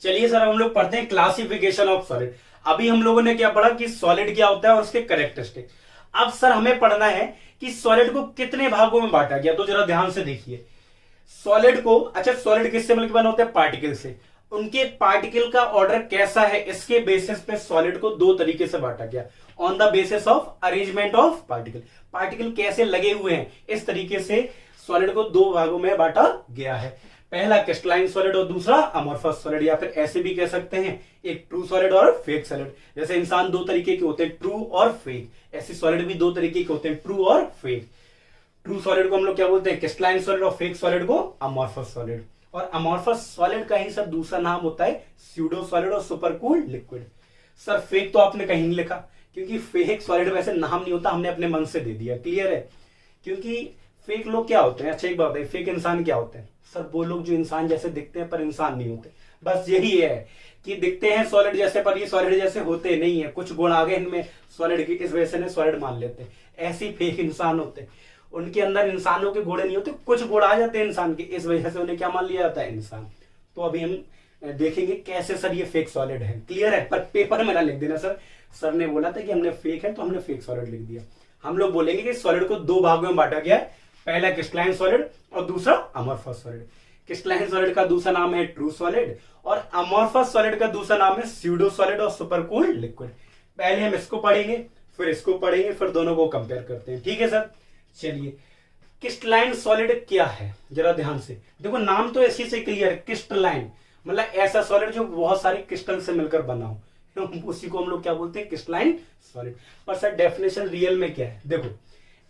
चलिए सर, हम लोग पढ़ते हैं क्लासिफिकेशन ऑफ सॉलिड। अभी हम लोगों ने क्या पढ़ा कि सॉलिड क्या होता है और उसके कैरेक्टरिस्टिक। अब सर हमें पढ़ना है कि सॉलिड को कितने भागों में बांटा गया। तो जरा ध्यान से देखिए सॉलिड को। अच्छा, सॉलिड किससे मिलकर बना होता है? पार्टिकल से। उनके पार्टिकल का ऑर्डर कैसा है, इसके बेसिस पे सॉलिड को दो तरीके से बांटा गया। On the basis of arrangement of particle, particle कैसे लगे हुए हैं, इस तरीके से सॉलिड को दो भागों में बांटा गया है। पहला क्रिस्टलाइन सॉलिड और दूसरा अमोर्फस सॉलिड, या फिर ऐसे भी कह सकते हैं एक ट्रू सॉलिड और फेक सॉलिड। जैसे इंसान दो तरीके के होते हैं, ट्रू और फेक, ऐसे सॉलिड भी दो तरीके के होते हैं, ट्रू और फेक। ट्रू सॉलिड को हम लोग क्या बोलते हैं? क्रिस्टलाइन सॉलिड, और फेक सॉलिड को अमोर्फस सॉलिड। और अमोर्फस सॉलिड का ही सर दूसरा नाम होता है स्यूडो सॉलिड और super cooled liquid. Sir fake तो आपने कहीं नहीं लिखा, क्योंकि फेक सॉलिड वैसे नाम नहीं होता, हमने अपने मन से दे दिया। क्लियर है? क्योंकि फेक लोग क्या होते हैं? अच्छा एक बात है, फेक इंसान क्या होते हैं? सर वो लोग जो इंसान जैसे दिखते हैं पर इंसान नहीं होते। बस यही है कि दिखते हैं सॉलिड जैसे पर ये सॉलिड जैसे होते नहीं है। कुछ गुण आ गए इनमें सॉलिड की, इस वजह से सॉलिड मान लेते हैं। ऐसे फेक इंसान होते हैं, उनके अंदर इंसानों के गुण नहीं होते, कुछ गुण आ जाते हैं इंसान के, इस वजह से उन्हें क्या मान लिया जाता है? इंसान। तो अभी हम देखेंगे कैसे सर ये फेक सॉलिड है। क्लियर है? पर पेपर में ना लिख देना सर ने बोला था कि हमने फेक है तो हमने फेक सॉलिड लिख दिया। हम लोग बोलेंगे कि सॉलिड को दो भागों में बांटा गया है, पहला क्रिस्टलाइन सॉलिड और दूसरा अमोर्फस सॉलिड। क्रिस्टलाइन सॉलिड का दूसरा नाम है ट्रू सॉलिड, और अमोर्फस सॉलिड का दूसरा नाम है स्यूडो सॉलिड और सुपर कूल्ड लिक्विड। पहले हम इसको पढ़ेंगे, फिर इसको पढ़ेंगे, फिर दोनों को कंपेयर करते हैं। ठीक है सर? चलिए, क्रिस्टलाइन सॉलिड क्या है जरा ध्यान से देखो। नाम तो इसी से क्लियर है, क्रिस्टलाइन मतलब ऐसा सॉलिड जो बहुत सारे क्रिस्टल से मिलकर बना हो, उसी को हम लोग क्या बोलते हैं? Crystalline solid. पर सर डेफिनेशन रियल में क्या है? देखो,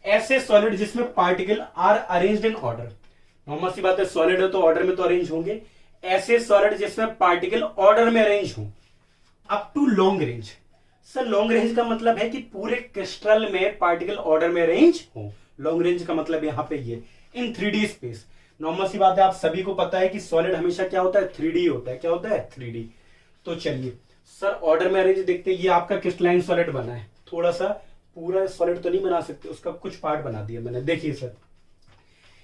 ऐसे सॉलिड जिसमें particle are arranged in order. Normal सी बात है, सॉलिड है तो ऑर्डर में तो अरेंज होंगे। ऐसे सॉलिड जिसमें पार्टिकल ऑर्डर में अरेंज हो up to long range. Sir long range का मतलब है कि पूरे क्रिस्टल में पार्टिकल ऑर्डर में अरेंज हो। लॉन्ग रेंज का मतलब यहां पे ये इन 3D स्पेस। नॉर्मल सी बात है, आप सभी को पता है कि सॉलिड हमेशा क्या होता है? 3D होता है। क्या होता है? 3D। तो चलिए सर ऑर्डर में अरेंज देखते हैं। ये आपका क्रिस्टलाइन सॉलिड बना है, थोड़ा सा पूरा सॉलिड तो नहीं बना सकते, उसका कुछ पार्ट बना दिया मैंने। देखिए सर,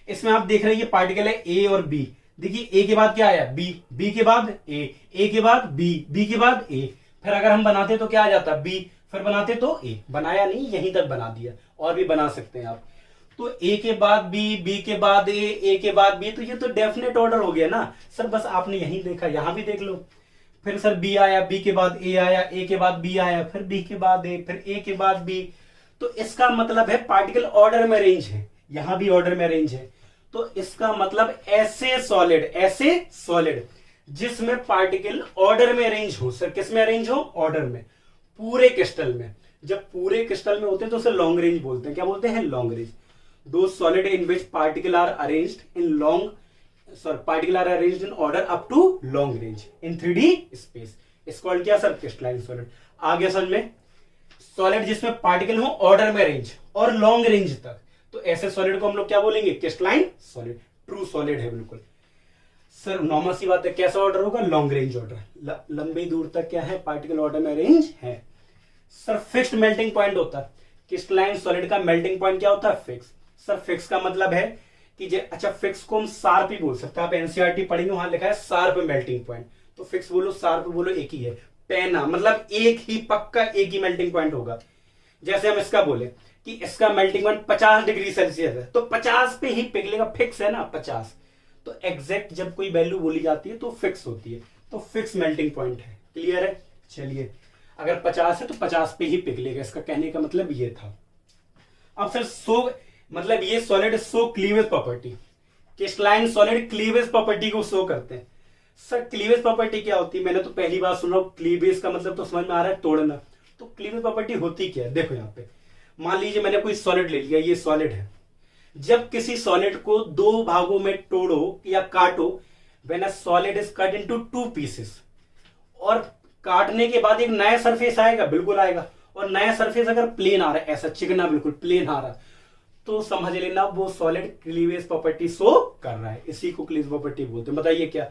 इसमें आप देख रहे हैं ये पार्टिकल है ए और बी। देखिए ए के बाद क्या आया? बी, बी के बाद ए के बाद बी, बी के बाद ए। फिर अगर हम बनाते तो क्या आ जाता? बी, फिर बनाते तो ए। बनाया नहीं, यहीं तक बना दिया, और भी बना सकते हैं आप। तो ए के बाद बी, बी के बाद ए के बाद बी, तो ये तो डेफिनेट ऑर्डर हो गया ना सर। बस आपने यहीं देखा, यहां भी देख लो। फिर सर बी आया, बी के बाद ए आया, ए के बाद बी आया, फिर बी के बाद ए, फिर ए के बाद बी। तो इसका मतलब है पार्टिकल ऑर्डर में अरेंज है, यहां भी ऑर्डर में अरेंज है। तो इसका मतलब ऐसे सॉलिड जिसमें पार्टिकल ऑर्डर में अरेंज हो। सर किस में अरेंज हो? ऑर्डर में, पूरे क्रिस्टल में। जब पूरे क्रिस्टल में होते हैं तो उसे लॉन्ग रेंज बोलते हैं। क्या बोलते हैं? Long range. दो solid in which particle are arranged in particle are arranged in order up to long range in 3D space is called क्या सर? Crystalline solid. आगे समझ में, सॉलिड जिसमें पार्टिकल हो ऑर्डर में अरेंज और लॉन्ग रेंज तक, तो ऐसे सॉलिड को हम लोग क्या बोलेंगे? Crystalline solid. ट्रू सॉलिड है बिल्कुल। सर नॉर्मल सी बात है, कैसा ऑर्डर होगा? Long range order. लंबी दूर तक क्या है? पार्टिकल ऑर्डर में अरेंज है। सर फिक्स्ड मेल्टिंग पॉइंट होता है। क्रिस्टलाइन सॉलिड का मेल्टिंग पॉइंट क्या होता है? फिक्स। सर फिक्स का मतलब है कि अच्छा फिक्स को हम शार्प ही बोल सकते हैं। आप एनसीईआरटी पढ़ेंगे, वहां लिखा है शार्प मेल्टिंग पॉइंट। तो फिक्स बोलो, शार्प बोलो, एक ही है। पैना मतलब एक ही, पक्का एक ही मेल्टिंग पॉइंट होगा। जैसे हम इसका बोले कि इसका मेल्टिंग पॉइंट 50 डिग्री सेल्सियस है, तो 50 पे ही पिघलेगा। फिक्स है ना 50। तो एग्जैक्ट जब कोई वैल्यू बोली जाती है तो फिक्स होती है, तो फिक्स मेल्टिंग पॉइंट है। क्लियर है? चलिए, अगर 50 है तो 50 पे ही पिघलेगा, इसका कहने का मतलब ये था। अब सर मतलब ये solid show cleavage property. Crystalline solid cleavage property को शो करते हैं। सर क्लीवेज प्रॉपर्टी क्या होती है? मैंने तो पहली बार सुना। क्लीवेज का मतलब तो समझ में आ रहा है, तोड़ना। तो क्लीवेज प्रॉपर्टी होती क्या है? देखो यहाँ पे मान लीजिए मैंने कोई सॉलिड ले लिया, ये सॉलिड है। जब किसी सॉलिड को दो भागों में तोड़ो या काटो, when a solid is cut into 2 pieces, और काटने के बाद एक नया सरफेस आएगा, बिल्कुल आएगा। और नया सरफेस अगर प्लेन आ रहा है, ऐसा चिकना बिल्कुल प्लेन आ रहा है, तो समझ लेना वो सॉलिड क्लीवेज प्रॉपर्टी शो कर रहा है। इसी को क्लीवेज प्रॉपर्टी बोलते हैं। बताइए क्या?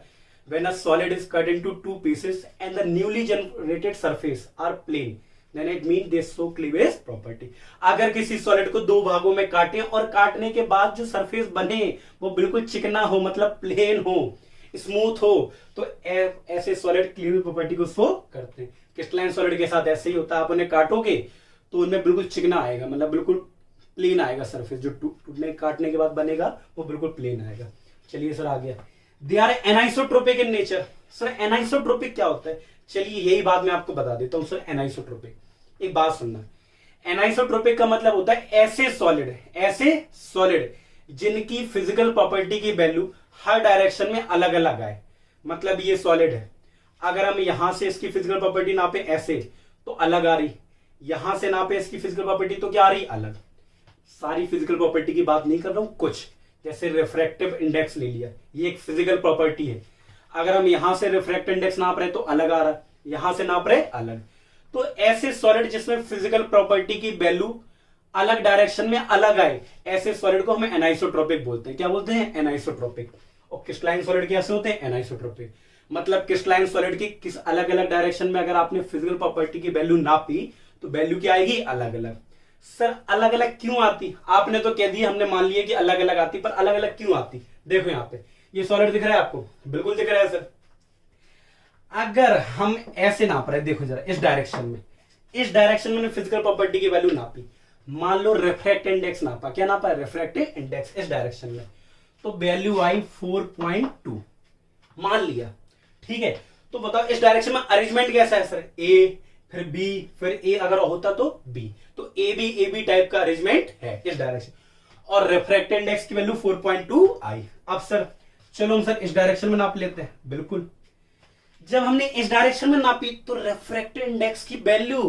When a solid is cut into 2 pieces and the newly generated surface are plane, then it mean they show cleavage property. अगर किसी सॉलिड को दो भागों में काटें और काटने के बाद जो सरफेस बने वो बिल्कुल चिकना हो, मतलब प्लेन हो, स्मूथ हो तो ऐसे सॉलिड क्लीवेज प्रॉपर्टी को शो करते हैं। क्रिस्टलाइन सॉलिड के साथ ऐसे ही होता है, आप उन्हें काटोगे तो उनमें बिल्कुल चिकना आएगा, मतलब बिल्कुल प्लेन आएगा सरफेस, जो टूटने काटने के बाद बनेगा वो बिल्कुल प्लेन आएगा। चलिए सर आ गया, they are anisotropic in nature. Sir anisotropic क्या होता है, चलिए यही बात मैं आपको बता देता हूं। सर एनाइसोट्रोपिक, एक बात सुनना, एनाइसोट्रोपिक का मतलब होता है ऐसे सॉलिड जिनकी फिजिकल प्रॉपर्टी की वैल्यू हर डायरेक्शन में अलग अलग आए। मतलब ये सॉलिड है, अगर हम यहां से इसकी फिजिकल प्रॉपर्टी नापे ऐसे तो अलग आ रही, यहां से नापे इसकी फिजिकल प्रॉपर्टी तो क्या आ रही, अलग। सारी फिजिकल प्रॉपर्टी की बात नहीं कर रहा हूं, कुछ जैसे रिफ्रैक्टिव इंडेक्स ले लिया, ये एक फिजिकल प्रॉपर्टी है। अगर हम यहां से रिफ्रैक्टिव इंडेक्स नाप रहे तो अलग आ रहा, यहां से नाप रहे अलग। तो ऐसे सॉलिड जिसमें फिजिकल प्रॉपर्टी की वैल्यू अलग डायरेक्शन में अलग आए, ऐसे सॉलिड को हमें एनाइसोट्रोपिक बोलते हैं। क्या बोलते हैं, एनाइसोट्रोपिक। और क्रिस्टलाइन सॉलिड कैसे होते हैं, एनाइसोट्रोपिक। मतलब क्रिस्टलाइन सॉलिड की किस अलग अलग डायरेक्शन में अगर आपने फिजिकल प्रॉपर्टी की वैल्यू नापी तो वैल्यू क्या आएगी, अलग अलग। सर अलग अलग क्यों आती, आपने तो कह दिया, हमने मान लिया कि अलग अलग आती, पर अलग अलग क्यों आती। देखो यहां पे ये सॉलिड दिख रहा है आपको, बिल्कुल दिख रहा है सर। अगर हम ऐसे नाप रहे, देखो जरा इस डायरेक्शन में, इस डायरेक्शन में फिजिकल प्रॉपर्टी की वैल्यू नापी, मान लो रिफ्रैक्टिव इंडेक्स नापा, क्या नापा, रिफ्रैक्टिव इंडेक्स इस डायरेक्शन में, तो वैल्यू आई 4.2 मान लिया, ठीक है। तो बताओ इस डायरेक्शन में अरेंजमेंट कैसा है सर, ए फिर बी फिर ए, अगर होता तो बी, तो ए बी टाइप का अरेंजमेंट है इस डायरेक्शन, और रिफ्रैक्टिव इंडेक्स की वैल्यू 4.2 आई। अब सर चलो हम सर इस डायरेक्शन में नाप लेते हैं, बिल्कुल। जब हमने इस डायरेक्शन में नापी तो रिफ्रैक्टिव इंडेक्स की वैल्यू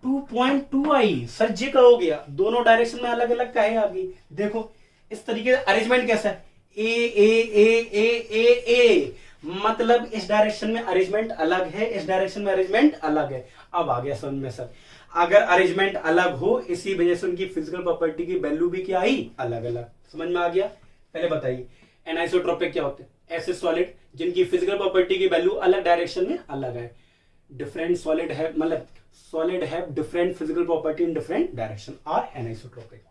2.2 आई। सर जी का हो गया, दोनों डायरेक्शन में अलग अलग का है आ गई। देखो इस तरीके से अरेंजमेंट कैसा है, ए ए ए ए ए ए, मतलब इस डायरेक्शन में अरेंजमेंट अलग है, इस डायरेक्शन में अरेंजमेंट अलग है। अब आ गया समझ में सर, अगर अरेंजमेंट अलग हो इसी वजह से उनकी फिजिकल प्रॉपर्टी की वैल्यू भी क्या आई, अलग अलग। समझ में आ गया। पहले बताइए एनाइसोट्रोपिक क्या होते हैं, ऐसे सॉलिड जिनकी फिजिकल प्रॉपर्टी की वैल्यू अलग डायरेक्शन में अलग है। डिफरेंट सॉलिड है, मतलब सॉलिड है different physical property in different direction are anisotropic.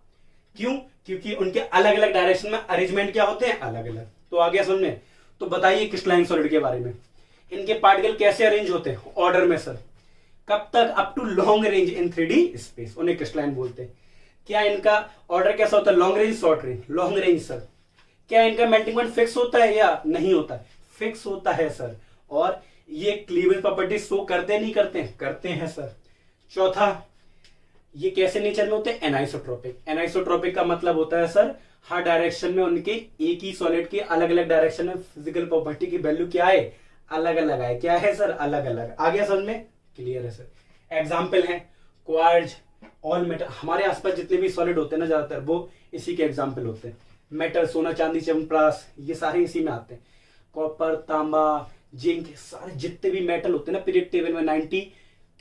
क्यों, क्योंकि उनके अलग अलग डायरेक्शन में अरेंजमेंट क्या होते हैं, अलग अलग। तो आ गया समझ में। तो बताइए क्रिस्टलाइन सॉलिड के बारे में, इनके पार्टिकल कैसे अरेंज होते हैं, ऑर्डर में सर। कब तक, up to long range in 3D space, उन्हें क्रिस्टलाइन बोलते हैं। क्या इनका ऑर्डर कैसा होता है, long range short range, long range sir. क्या इनका मेल्टिंग पॉइंट फिक्स होता है या नहीं होता है, फिक्स होता है सर। और ये क्लीवेज प्रॉपर्टी शो करते नहीं करते, करते हैं सर। चौथा, ये कैसे नेचर में होते हैं, एनाइसोट्रोपिक। एनाइसोट्रोपिक का मतलब होता है सर हर डायरेक्शन में उनके एक ही सॉलिड के अलग अलग डायरेक्शन में फिजिकल प्रॉपर्टी की वैल्यू क्या है, अलग अलग है। क्या है सर, अलग अलग। आ गया समझ में, क्लियर है सर। एग्जाम्पल है क्वार्ट्ज, ऑल मेटल, हमारे आसपास जितने भी सॉलिड होते हैं ना ज्यादातर वो इसी के एग्जाम्पल होते हैं। मेटल, सोना चांदी च्यवनप्राश, ये सारे इसी में आते हैं। कॉपर, तांबा, जिंक, सारे जितने भी मेटल होते हैं ना पीरियड टेबल में 90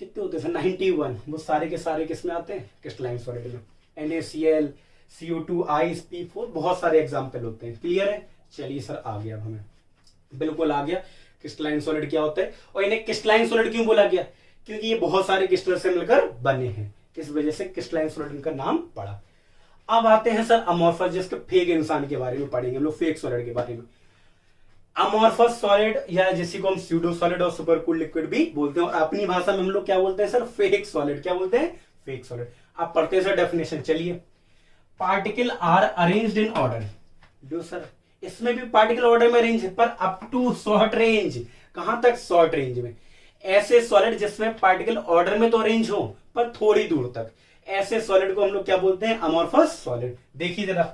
कितने होते हैं, 91, वो सारे के सारे किसमें आते हैं, क्रिस्टलाइन सॉलिड में। NaCl, CO2, आइस, P4, बहुत सारे एग्जाम्पल होते हैं। क्लियर है। चलिए सर आ गया, हमें बिल्कुल आ गया क्रिस्टलाइन सॉलिड क्या होता है। और इन्हें क्रिस्टलाइन सॉलिड क्यों बोला गया, क्योंकि ये बहुत सारे क्रिस्टल से मिलकर बने हैं, इस वजह से क्रिस्टलाइन सॉलिड इनका नाम पड़ा। अब आते हैं सर अमॉर्फस, जिसके फेक इंसान के बारे में पढ़ेंगे हम लोग, फेक सॉलिड के बारे में। अमॉर्फस सॉलिड या जिसी को हम स्यूडो सॉलिड और सुपर कूल लिक्विड भी बोलते हैं, और अपनी भाषा में हम लोग क्या बोलते हैं सर, फेक सॉलिड। क्या बोलते हैं, फेक सॉलिड। आप पढ़ते हैं सर डेफिनेशन। चलिए, particle are arranged in order. जो सर इसमें भी पार्टिकल ऑर्डर में अरेंज है, पर अप टू शॉर्ट रेंज। कहां तक, शॉर्ट रेंज में। ऐसे सॉलिड जिसमें पार्टिकल ऑर्डर में तो अरेंज हो पर थोड़ी दूर तक, ऐसे सॉलिड को हम लोग क्या बोलते हैं, अमॉर्फस सॉलिड। देखिए जरा,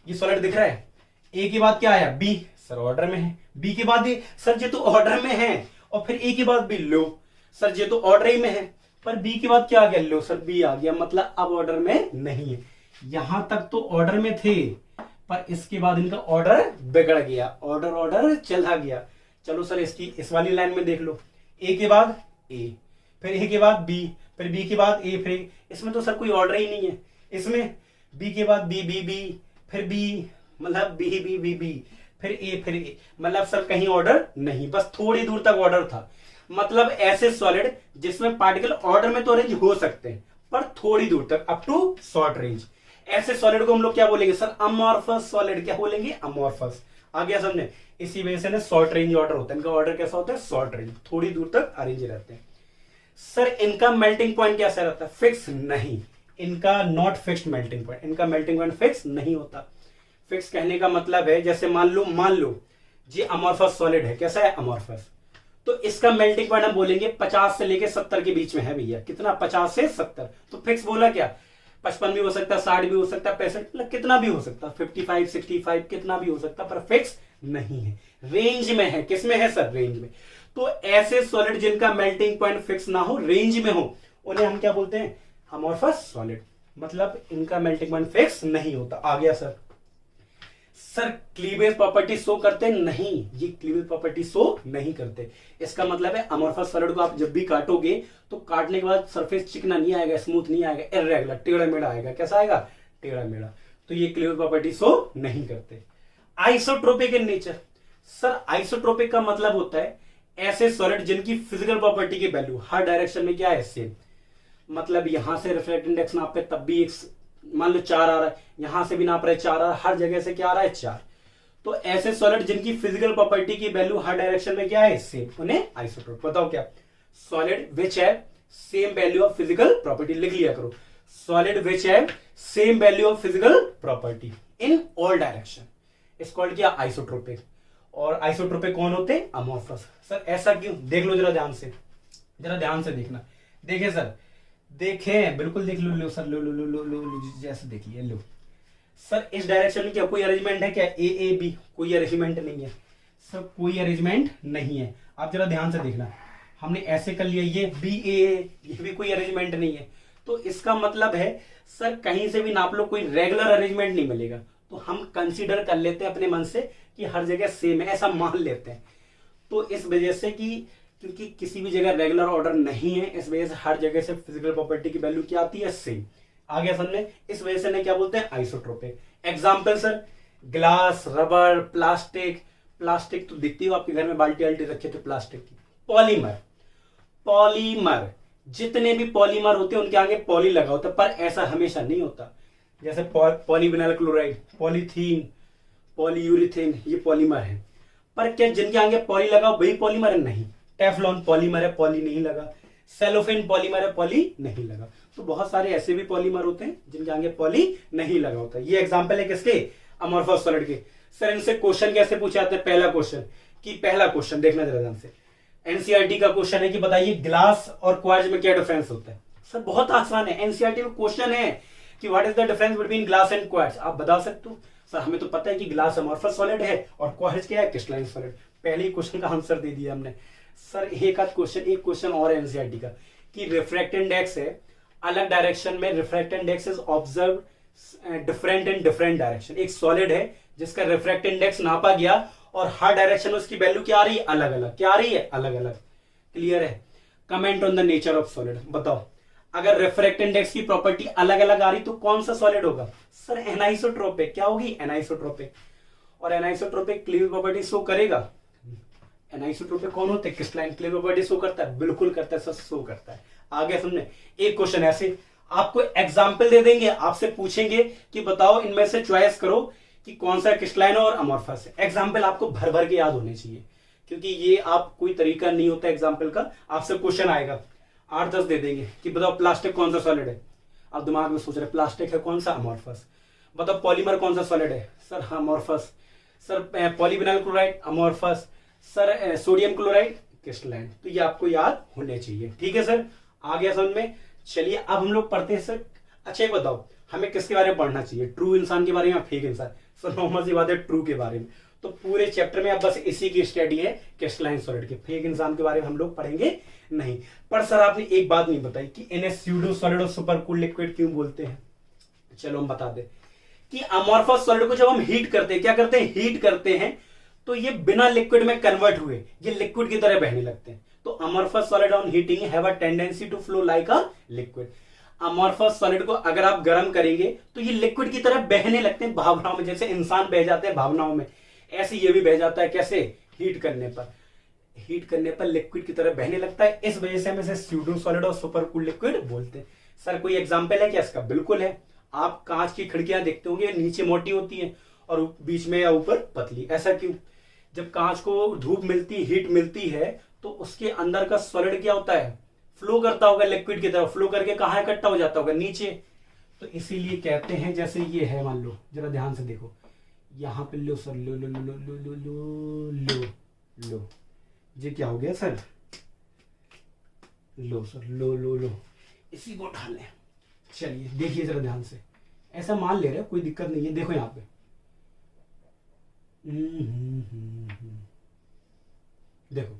ये सॉलिड दिख रहा है, ए के बाद क्या आया, बी, सर ऑर्डर में है। बी के बाद ये, सर ये तो ऑर्डर में है, और फिर ए के बाद बी, लो सर ये तो ऑर्डर ही में है, पर बी के बाद क्या आ गया, लो सर बी आ गया, मतलब अब ऑर्डर में नहीं है। यहां तक तो ऑर्डर में थे, पर इसके बाद इनका ऑर्डर बिगड़ गया, ऑर्डर चला गया। चलो सर इसकी इस वाली लाइन में देख लो, ए के बाद ए, फिर ए के बाद बी, फिर बी के बाद ए, फिर ए। इसमें तो सर कोई ऑर्डर ही नहीं है। इसमें बी के बाद बी बी बी, फिर बी, मतलब बी बी बी बी, फिर ए, मतलब सर कहीं ऑर्डर नहीं, बस थोड़ी दूर तक ऑर्डर था। मतलब ऐसे सॉलिड जिसमें पार्टिकल ऑर्डर में तो अरेंज हो सकते हैं पर थोड़ी दूर तक, अप टू शॉर्ट रेंज, ऐसे सॉलिड को हम लोग क्या बोलेंगे सर, अमॉर्फस सॉलिड। क्या बोलेंगे, अमॉर्फस। आ गया समझे? इसी वजह से ना शॉर्ट रेंज ऑर्डर होता है, इनका ऑर्डर कैसा होता है? शॉर्ट रेंज, थोड़ी दूर तक अरेंज रहते हैं। सर इनका मेल्टिंग पॉइंट कैसा रहता है? फिक्स नहीं, इनका नॉट फिक्स्ड मेल्टिंग पॉइंट, इनका मेल्टिंग पॉइंट फिक्स नहीं होता। फिक्स कहने का मतलब है जैसे मान लो जी अमोर्फस सॉलिड है, कैसा है? अमोर्फस। तो इसका मेल्टिंग पॉइंट हम बोलेंगे 50 से लेके 70 के बीच में है भैया, कितना? 50 से 70। तो फिक्स बोला क्या? 55 भी हो सकता है, 60 भी हो सकता है, 65, मतलब कितना भी हो सकता है, 55, 65 कितना भी हो सकता है, पर फिक्स नहीं है, रेंज में है। किस में है सर? रेंज में। तो ऐसे सॉलिड जिनका मेल्टिंग पॉइंट फिक्स ना हो, रेंज में हो, उन्हें हम क्या बोलते हैं? Amorphous solid. मतलब इनका मेल्टिंग पॉइंट फिक्स नहीं होता। आ गया sir? Sir cleavage property show करते? नहीं, ये क्लीवेज प्रॉपर्टी शो नहीं करते। इसका मतलब है अमोर्फस सॉलिड को आप जब भी काटोगे तो काटने के बाद सरफेस चिकना नहीं आएगा, स्मूथ नहीं आएगा, इरेगुलर, टेढ़ा मेढ़ा आएगा। कैसा आएगा? टेढ़ा मेढ़ा। तो ये क्लीवेज प्रॉपर्टी शो नहीं करते। आइसोट्रोपिक इन नेचर। सर आइसोट्रोपिक का मतलब होता है ऐसे सॉलिड जिनकी फिजिकल प्रॉपर्टी की वैल्यू हर डायरेक्शन में क्या है? सेम। मतलब यहां से रिफ्रैक्टिव इंडेक्स नापे तब भी एक मान लो 4 आ रहा है, यहां से भी नाप रहे 4 आ रहा है, हर जगह से क्या आ रहा है? 4। तो ऐसे सॉलिड जिनकी फिजिकल प्रॉपर्टी की वैल्यू हर डायरेक्शन में क्या है? सेम, उन्हें आइसोट्रोपिक। बताओ क्या? सॉलिड विच है same value of physical property, लिख लिया करो। सॉलिड विच है same value of physical property in all direction is called क्या? आइसोट्रोपिक। और आइसोट्रोपिक कौन होते हैं? अमोर्फस। सर ऐसा क्यों? देख लो जरा ध्यान से, जरा ध्यान से देखना। देखे सर, देखें, बिल्कुल देख लो सर, लो जैसे देखिए, लो सर इस डायरेक्शन में क्या कोई अरेंजमेंट है क्या? ए बी, कोई अरेंजमेंट नहीं है सर, कोई अरेंजमेंट नहीं है। आप जरा ध्यान से देखना, हमने ऐसे कर लिया, ये बी ए, ये भी कोई अरेंजमेंट नहीं है। तो इसका मतलब है सर कहीं से भी नाप लो कोई रेगुलर अरेंजमेंट नहीं मिलेगा। तो हम कंसीडर कर लेते हैं अपने मन से कि हर जगह सेम है, ऐसा मान लेते हैं। तो इस वजह से कि क्योंकि किसी भी जगह रेगुलर ऑर्डर नहीं है, इस वजह से हर जगह से फिजिकल प्रॉपर्टी की वैल्यू क्या आती है? सेम। आ गया समझे? इस वजह से क्या बोलते हैं? Isotropic. Example sir, glass, rubber, plastic. Plastic तो दिखती हो आपके घर में, बाल्टी वाल्टी रखे थे प्लास्टिक की। पॉलीमर, जितने भी पॉलीमर होते हैं उनके आगे पॉली लगा होता है, पर ऐसा हमेशा नहीं होता। जैसे पॉलीविनाइल क्लोराइड, पॉलीथीन, पॉलीयूरिथेन, ये पॉलीमर है। पर क्या जिनके आगे पॉली लगा वही पॉलीमर है? नहीं। टेफ्लॉन पॉलीमर है, पॉली नहीं लगा। सेलोफेन पॉलीमर है, पॉली नहीं लगा। तो बहुत सारे ऐसे भी पॉलीमर होते हैं जिनके आगे पॉली नहीं लगा होता। ये एग्जांपल है किसके? अमोर्फस सॉलिड के। सर इनसे क्वेश्चन कैसे पूछे जाते हैं? पहला क्वेश्चन देखना जरा ध्यान से। एनसीईआरटी का क्वेश्चन है कि बताइए ग्लास और क्वार्ट्ज में क्या डिफरेंस होता है? सर बहुत आसान है, एनसीईआरटी में क्वेश्चन है कि what is the difference between glass and quartz. आप बता सकते हो? सर हमें तो पता है कि ग्लास अमोर्फस सॉलिड है और क्वार्ट्ज क्या है? Crystalline solid. पहले ही क्वेश्चन का आंसर दे दिया हमने। सर एक क्वेश्चन और है एनसीईआरटी का कि रिफ्रैक्टिव इंडेक्स है अलग डायरेक्शन में, refractive index is observe different in different direction. एक सॉलिड है जिसका रिफ्रैक्टिव इंडेक्स नापा गया और हर डायरेक्शन में उसकी वैल्यू क्या आ रही है? अलग अलग। क्या आ रही है? अलग अलग। क्लियर है? Comment on the nature of solid. बताओ अगर रिफ्रैक्टिव इंडेक्स की प्रॉपर्टी अलग अलग आ रही तो कौन सा सॉलिड होगा? Sir anisotropic. क्या होगी? एनाइसोट्रोपिक। और एनाइसोट्रोपिक क्लीवेज प्रॉपर्टी शो करेगा। एनाइसोट्रोपिक कौन होते हैं? क्रिस्टलाइन। क्लीवेज प्रॉपर्टी शो करता है? बिल्कुल करता है सर, शो करता है। आगे समझे? एक क्वेश्चन ऐसे आपको एग्जाम्पल दे देंगे, आपसे पूछेंगे कि बताओ इनमें से चॉइस करो कि कौन सा क्रिस्टलाइन और अमोर्फस है। एग्जाम्पल आपको भर भर के याद होने चाहिए, क्योंकि ये आप कोई तरीका नहीं होता एग्जाम्पल का। आपसे क्वेश्चन आएगा 8-10 दे देंगे कि बताओ प्लास्टिक कौन सा सॉलिड है। आप दिमाग में सोच रहे प्लास्टिक है कौन सा? अमोर्फस। बताओ पॉलीमर कौन सा सॉलिड है? Sir amorphous. Sir polyvinyl chloride, amorphous. Sir sodium chloride, crystalline. तो ये आपको याद होने चाहिए। ठीक है सर, आ गया समझ में? चलिए अब हम लोग पढ़ते हैं सर। अच्छा ये बताओ हमें किसके बारे में पढ़ना चाहिए? ट्रू इंसान के बारे में या फेक इंसान? सर नॉर्मल सी बात है ट्रू के बारे में। तो पूरे चैप्टर में अब बस इसी की स्टडी है क्रिस्टलाइन सॉलिड के। फेक इंसान के बारे में हम लोग पढ़ेंगे नहीं। पर सर आपने एक बात नहीं बताई कि इन्हें स्यूडो सॉलिड और सुपर कूल लिक्विड क्यों बोलते हैं। चलो हम बता दें कि अमोर्फस सॉलिड को जब हम हीट करते हैं, क्या करते हैं? हीट करते हैं तो ये बिना लिक्विड में कन्वर्ट हुए ये लिक्विड की तरह बहने लगते हैं। तो amorphous solid on heating have a tendency to flow like a liquid. Amorphous solid को अगर आप गर्म करेंगे तो ये लिक्विड की तरह बहने लगते हैं भावनाओं में। जैसे इंसान बह जाते हैं भावनाओं में, ऐसे ये भी बह जाता है। कैसे? हीट करने पर। हीट करने पर लिक्विड की तरह बहने लगता है। इस वजह से हम इसे स्यूडो सॉलिड और सुपर कूल लिक्विड बोलते हैं। सर कोई एग्जांपल है क्या इसका? बिल्कुल है। आप कांच की खिड़कियां देखते होंगे, नीचे मोटी होती हैं और बीच में या ऊपर पतली। ऐसा क्यों? जब कांच को धूप मिलती, हीट मिलती है, तो उसके अंदर का सॉलिड क्या होता है, फ्लो करता होगा लिक्विड की तरफ, फ्लो करके कहाँ इकट्ठा हो जाता होगा, नीचे। तो इसीलिए कहते हैं, जैसे ये है, मान लो जरा ध्यान से देखो, यहाँ पे लो सर, लो लो लो लो लो लो लो लो लो, ये क्या हो गया सर, लो सर, लो लो लो, इसी को उठा लें। चलिए देखिए जरा ध्यान से, ऐसा मान ले रहे हो, कोई दिक्कत नहीं है। देखो यहाँ पे देखो,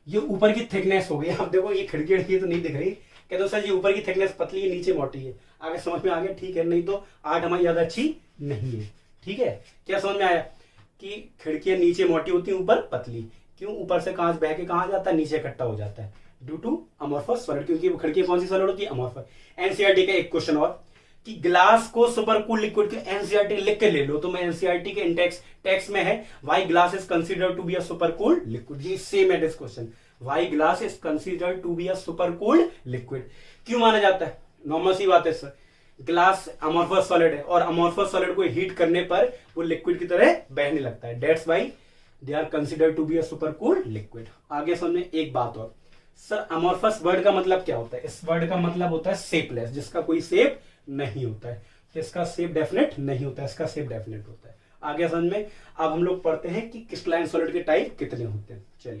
ये ऊपर की थिकनेस हो गई। आप देखो ये खिड़की तो नहीं दिख रही, कहते हो सर ये ऊपर की थिकनेस पतली है, नीचे मोटी है। आगे समझ में आ गया? ठीक है, नहीं तो आर्ट हमारी ज्यादा अच्छी नहीं है। ठीक है, क्या समझ में आया कि खिड़कियां नीचे मोटी होती है, ऊपर पतली। क्यों? ऊपर से कांच बह के कहाँ जाता है, नीचे इकट्ठा हो जाता है, ड्यू टू अमोर्फस सॉलिड। क्योंकि खिड़की कौन सी सॉलिड होती है, अमोर्फस। एनसीईआरटी का एक क्वेश्चन और, कि ग्लास को सुपर कूल लिक्विड, एनसीईआरटी लिख के ले लो, तो मैं एनसीईआरटी के इंडेक्स टेक्स्ट में है, why glass is considered to be a super cooled liquid. ये सेम है this question, why glass is considered to be a super cooled liquid. क्यों माना जाता है? नॉर्मल सी बात है सर, ग्लास अमोर्फस सॉलिड है, और अमोर्फस सॉलिड को हीट करने पर वो लिक्विड की तरह बहने लगता है, that's why they are considered to be a super cooled liquid. आगे समझे एक बात और, सर अमोर्फस वर्ड का मतलब क्या होता है? इस वर्ड का मतलब होता है शेपलेस, जिसका कोई शेप नहीं होता है। इसका शेप डेफिनेट नहीं होता है, इसका शेप डेफिनेट होता है। आगे समझ में। अब हम लोग पढ़ते हैं कि क्रिस्टलाइन सॉलिड के टाइप कितने होते हैं। चलिए